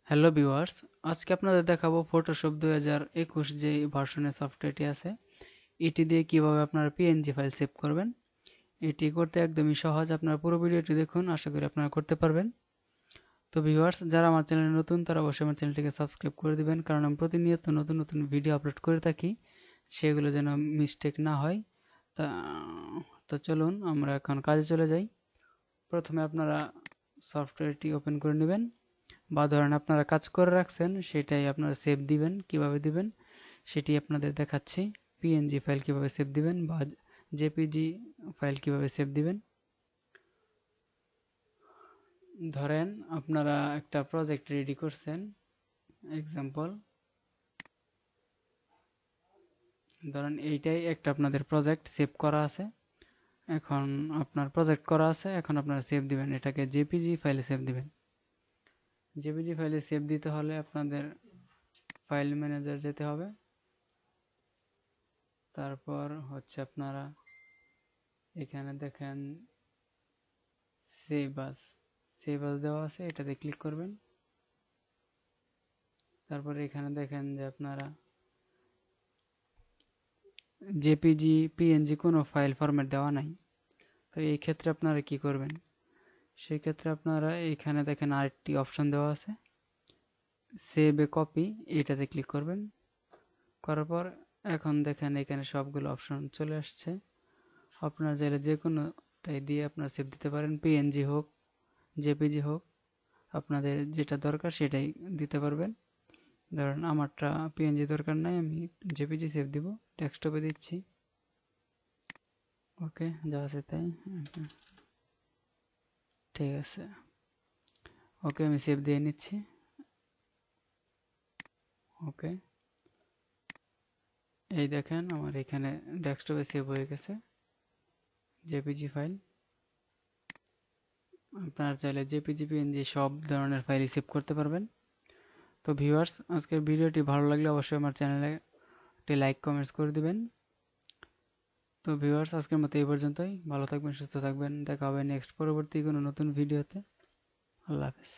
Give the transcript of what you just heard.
Hello viewers, আজকে আপনাদের দেখাবো ফটোশপ 2021 যে ভার্সনের সফটওয়্যারটি আছে এটি দিয়ে কিভাবে আপনারা পিএনজি ফাইল সেভ করবেন। এটি করতে একদমই সহজ, আপনারা পুরো ভিডিওটি দেখুন, আশা করি আপনারা করতে পারবেন। তো ভিউয়ার্স, যারা আমার চ্যানেলে নতুন তারা অবশ্যই আমার চ্যানেলটিকে সাবস্ক্রাইব করে দিবেন, কারণ আমি প্রতিনিয়ত নতুন নতুন ভিডিও আপলোড করে থাকি, সেগুলো যেন মিস্টেক না হয়। তা তো চলুন আমরা এখন কাজে চলে যাই। প্রথমে আপনারা সফটওয়্যারটি ওপেন করে নেবেন, বা ধরেন আপনারা কাজ করে রাখছেন সেটাই আপনারা সেভ দিবেন। কিভাবে দিবেন সেটি আপনাদের দেখাচ্ছি। পিএনজি ফাইল কিভাবে সেভ দিবেন বা জেপিজি ফাইল কিভাবে সেভ দিবেন। ধরেন আপনারা একটা প্রজেক্ট রেডি করছেন, এক্সাম্পল ধরেন এইটাই একটা আপনাদের প্রজেক্ট সেভ করা আছে। এখন আপনার প্রজেক্ট করা আছে, এখন আপনারা সেভ দিবেন, এটাকে জেপিজি ফাইলে সেভ দিবেন। জেপিজি ফাইলে সেভ দিতে হলে আপনাদের ফাইল ম্যানেজার যেতে হবে, তারপর হচ্ছে আপনারা এখানে দেখেন সেভ আস, সেভ আস দেওয়া আছে, এটাতে ক্লিক করবেন। তারপরে এখানে দেখেন যে আপনারা জেপিজি পিএনজি কোনো ফাইল ফরম্যাট দেওয়া নাই। তো এই ক্ষেত্রে আপনারা কি করবেন, সেই ক্ষেত্রে আপনারা এখানে দেখেন আরেকটি অপশন দেওয়া আছে, সেভ এ কপি, এটাতে ক্লিক করবেন। করার পর এখন দেখেন এখানে সবগুলো অপশন চলে আসছে। আপনারা চাইলে যে কোনোটাই দিয়ে আপনারা সেভ দিতে পারেন, পিএনজি হোক জেপিজি হোক, আপনাদের যেটা দরকার সেটাই দিতে পারবেন। ধরেন আমারটা পিএনজি দরকার নাই, আমি জেপিজি সেভ দিব, ডেস্কটপে দিচ্ছি। ওকে, যা আছে তাই, ঠিক আছে। ওকে, আমি সেভ দিয়ে নিচ্ছি। ওকে, এই দেখেন আমার এখানে ডেস্কটপে সেভ হয়ে গেছে জেপিজি ফাইল। আপনারা চাইলে জেপিজি পিএনজি সব ধরনের ফাইলই সেভ করতে পারবেন। তো ভিউয়ার্স, আজকের ভিডিওটি ভালো লাগলে অবশ্যই আমার চ্যানেলে একটি লাইক কমেন্টস করে দিবেন। তো ভিউয়ার্স, আজকের মতো এই পর্যন্তই। ভালো থাকবেন, সুস্থ থাকবেন, দেখা হবে নেক্সট পরবর্তী কোনো নতুন ভিডিওতে। আল্লাহ হাফেজ।